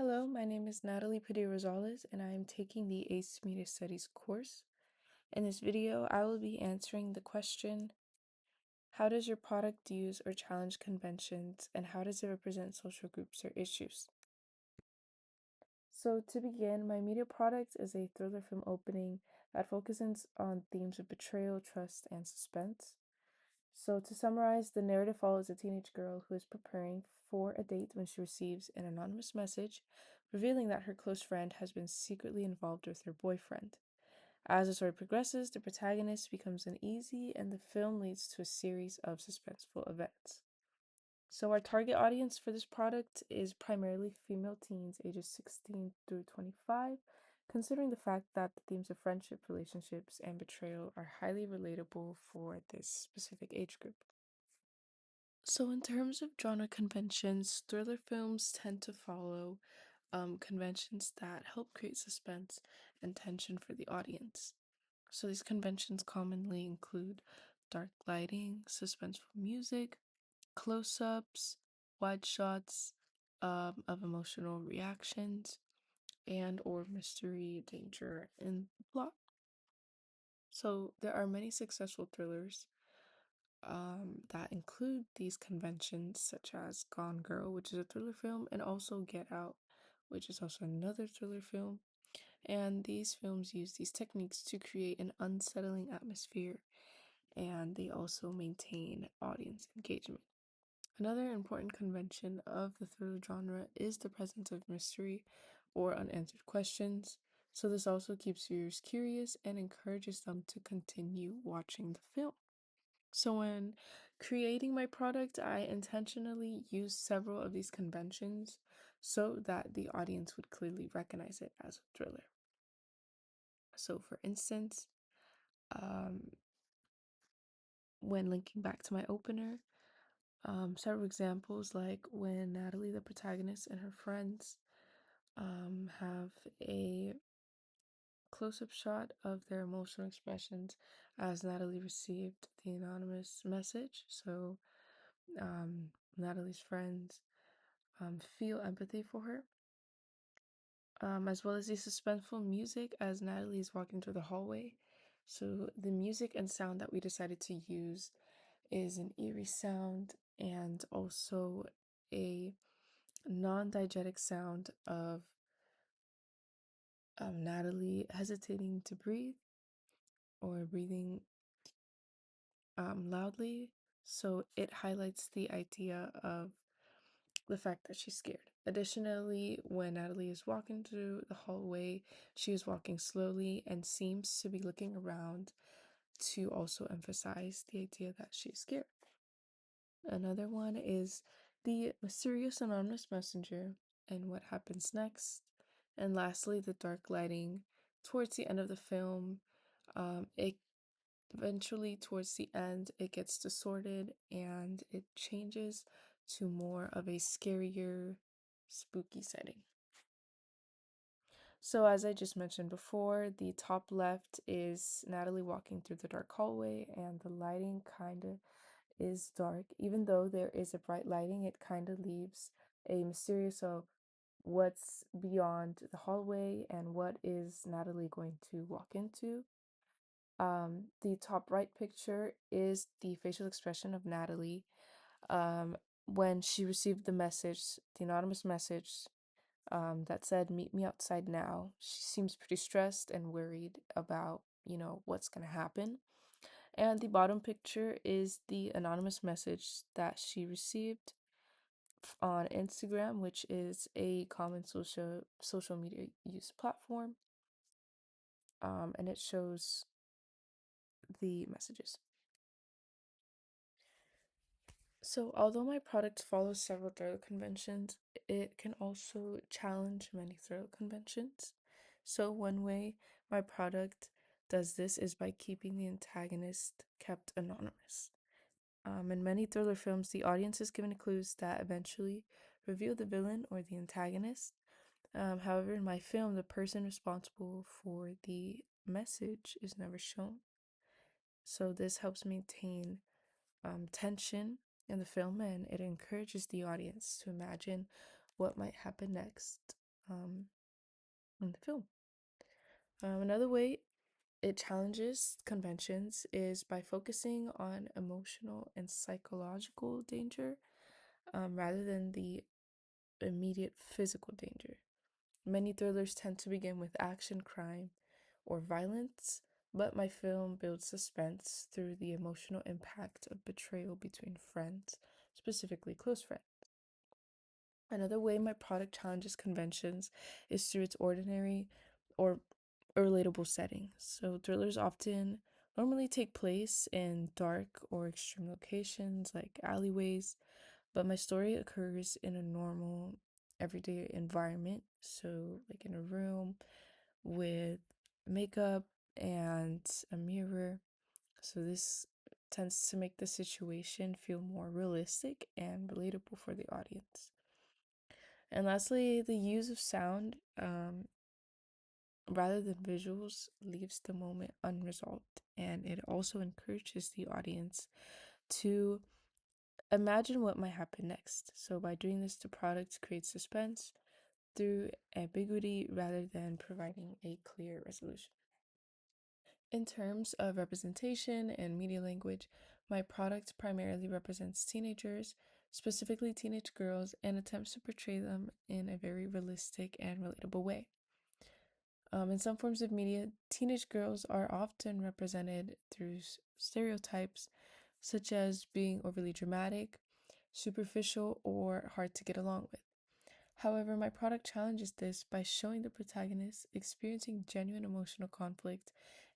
Hello, my name is Natalie Padilla-Rosales, and I am taking the AICE Media Studies course. In this video, I will be answering the question, how does your product use or challenge conventions, and how does it represent social groups or issues? So to begin, my media product is a thriller film opening that focuses on themes of betrayal, trust, and suspense. So to summarize, the narrative follows a teenage girl who is preparing for a date when she receives an anonymous message revealing that her close friend has been secretly involved with her boyfriend. As the story progresses, the protagonist becomes uneasy and the film leads to a series of suspenseful events. So our target audience for this product is primarily female teens ages 16 through 25, considering the fact that the themes of friendship, relationships, and betrayal are highly relatable for this specific age group. So in terms of genre conventions, thriller films tend to follow conventions that help create suspense and tension for the audience. So these conventions commonly include dark lighting, suspenseful music, close-ups, wide shots of emotional reactions, and or mystery, danger, and plot. So there are many successful thrillers that include these conventions, such as Gone Girl, which is a thriller film, and also Get Out, which is also another thriller film. And these films use these techniques to create an unsettling atmosphere, and they also maintain audience engagement. Another important convention of the thriller genre is the presence of mystery or unanswered questions. So, this also keeps viewers curious and encourages them to continue watching the film. So, when creating my product, I intentionally used several of these conventions so that the audience would clearly recognize it as a thriller. So, for instance, um, when linking back to my opener, several examples like when Natalie, the protagonist, and her friends have a close up shot of their emotional expressions as Natalie received the anonymous message. So, Natalie's friends feel empathy for her, as well as the suspenseful music as Natalie is walking through the hallway. So, the music and sound that we decided to use is an eerie sound and also a non-diegetic sound of Natalie hesitating to breathe or breathing loudly. So it highlights the idea of the fact that she's scared. Additionally, when Natalie is walking through the hallway, she is walking slowly and seems to be looking around to also emphasize the idea that she's scared. Another one is the mysterious anonymous messenger and what happens next. And lastly, the dark lighting towards the end of the film. It eventually, towards the end, it gets distorted and it changes to more of a scarier, spooky setting. So, as I just mentioned before, the top left is Natalie walking through the dark hallway, and the lighting kind of is dark. Even though there is a bright lighting, it kind of leaves a mysterious of what's beyond the hallway and what is Natalie going to walk into. The top right picture is the facial expression of Natalie um, when she received the message, the anonymous message that said, "Meet me outside now." She seems pretty stressed and worried about, what's going to happen. And the bottom picture is the anonymous message that she received on Instagram, which is a common social media use platform. And it shows the messages. So, although my product follows several thriller conventions, it can also challenge many thriller conventions. So, one way my product does this is by keeping the antagonist kept anonymous. In many thriller films, the audience is given clues that eventually reveal the villain or the antagonist. However, in my film, the person responsible for the message is never shown. So, this helps maintain tension in the film and it encourages the audience to imagine what might happen next. um, in the film. Another way it challenges conventions is by focusing on emotional and psychological danger rather than the immediate physical danger. Many thrillers tend to begin with action, crime, or violence, but my film builds suspense through the emotional impact of betrayal between friends, specifically close friends. Another way my product challenges conventions is through its ordinary or relatable settings. So thrillers often normally take place in dark or extreme locations like alleyways, but my story occurs in a normal everyday environment. So like in a room with makeup and a mirror. So this tends to make the situation feel more realistic and relatable for the audience. And lastly, the use of sound rather than visuals leaves the moment unresolved, and it also encourages the audience to imagine what might happen next. So by doing this, the product creates suspense through ambiguity rather than providing a clear resolution. In terms of representation and media language, my product primarily represents teenagers, specifically teenage girls, and attempts to portray them in a very realistic and relatable way. In some forms of media, teenage girls are often represented through stereotypes such as being overly dramatic, superficial, or hard to get along with. However, my product challenges this by showing the protagonist experiencing genuine emotional conflict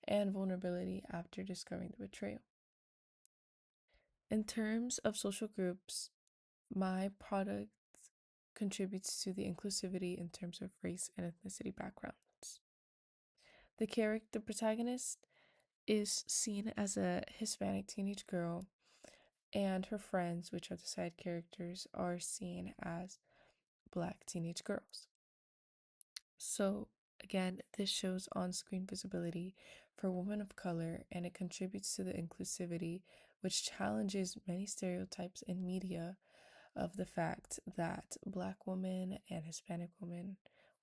and vulnerability after discovering the betrayal. In terms of social groups, my product contributes to the inclusivity in terms of race and ethnicity backgrounds. The protagonist is seen as a Hispanic teenage girl, and her friends, which are the side characters, are seen as Black teenage girls. So, again, this shows on screen visibility for women of color and it contributes to the inclusivity, which challenges many stereotypes in media of the fact that Black women and Hispanic women,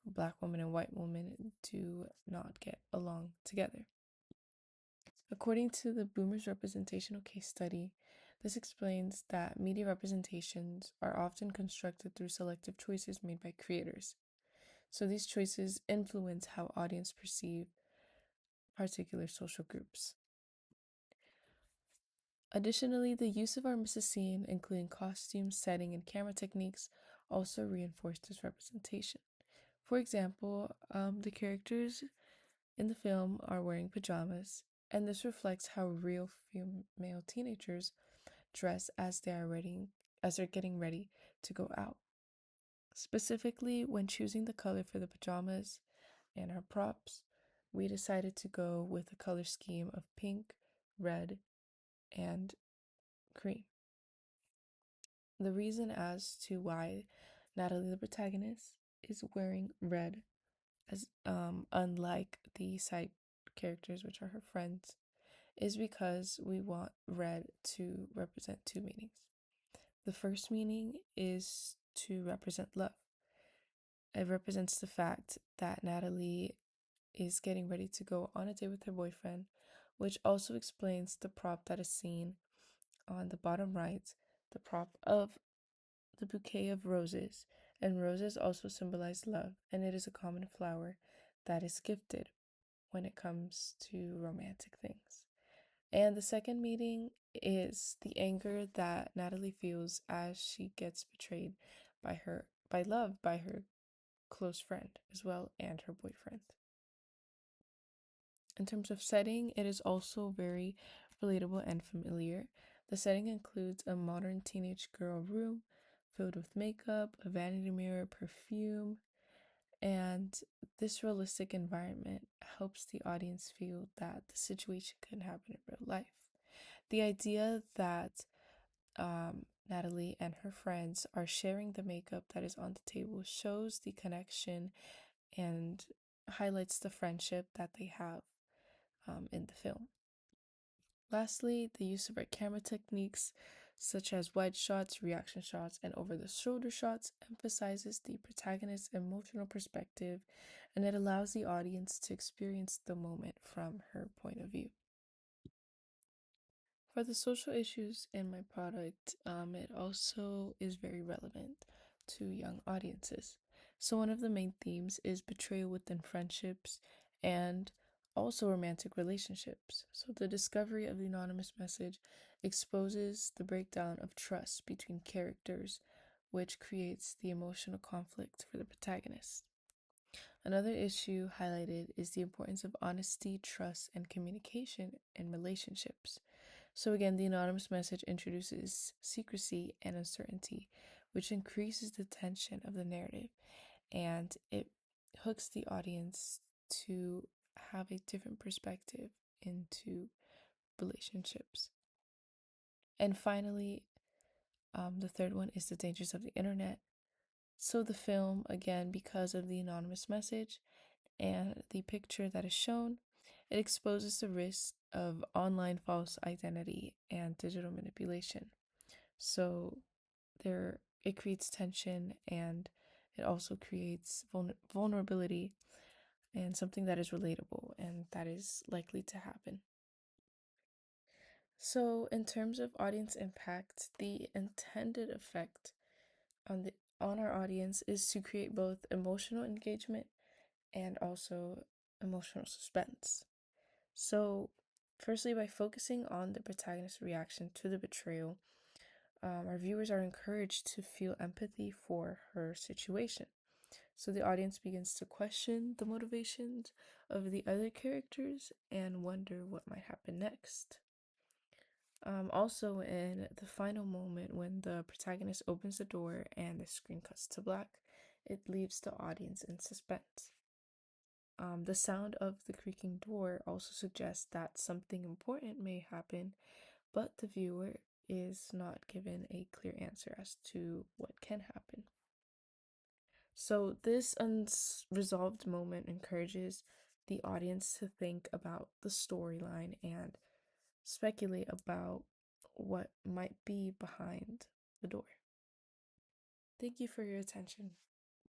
or Black women and white women, do not get along together. According to the Boomers Representational Case Study, this explains that media representations are often constructed through selective choices made by creators. So these choices influence how audience perceive particular social groups. Additionally, the use of our scene, including costumes, setting, and camera techniques, also reinforce this representation. For example, the characters in the film are wearing pajamas, and this reflects how real female teenagers dress as they're getting ready to go out. Specifically, when choosing the color for the pajamas and our props, we decided to go with a color scheme of pink, red, and cream. The reason as to why Natalie, the protagonist, is wearing red, as unlike the side characters, which are her friends, is because we want red to represent two meanings. The first meaning is to represent love. It represents the fact that Natalie is getting ready to go on a date with her boyfriend, which also explains the prop that is seen on the bottom right, the prop of the bouquet of roses. And roses also symbolize love, and it is a common flower that is gifted when it comes to romantic things. And the second meaning is the anger that Natalie feels as she gets betrayed by her close friend as well and her boyfriend. In terms of setting, it is also very relatable and familiar. The setting includes a modern teenage girl room filled with makeup, a vanity mirror, perfume, and this realistic environment helps the audience feel that the situation could happen in real life. The idea that Natalie and her friends are sharing the makeup that is on the table shows the connection and highlights the friendship that they have in the film. Lastly, the use of our camera techniques. such as wide shots, reaction shots, and over the shoulder shots, emphasizes the protagonist's emotional perspective, and it allows the audience to experience the moment from her point of view. For the social issues in my product, it also is very relevant to young audiences. So, one of the main themes is betrayal within friendships and also romantic relationships. So, the discovery of the anonymous message exposes the breakdown of trust between characters, which creates the emotional conflict for the protagonist. Another issue highlighted is the importance of honesty, trust, and communication in relationships. So, again, the anonymous message introduces secrecy and uncertainty, which increases the tension of the narrative, and it hooks the audience to have a different perspective into relationships. And finally, the third one is the dangers of the internet. So, the film, again, because of the anonymous message and the picture that is shown, it exposes the risk of online false identity and digital manipulation. So it creates tension, and it also creates vulnerability and something that is relatable and that is likely to happen. So in terms of audience impact, the intended effect on the on our audience is to create both emotional engagement and also emotional suspense. So firstly, by focusing on the protagonist's reaction to the betrayal, our viewers are encouraged to feel empathy for her situation. So the audience begins to question the motivations of the other characters and wonder what might happen next. Also, in the final moment when the protagonist opens the door and the screen cuts to black, it leaves the audience in suspense. The sound of the creaking door also suggests that something important may happen, but the viewer is not given a clear answer as to what can happen. So, this unresolved moment encourages the audience to think about the storyline and speculate about what might be behind the door. Thank you for your attention.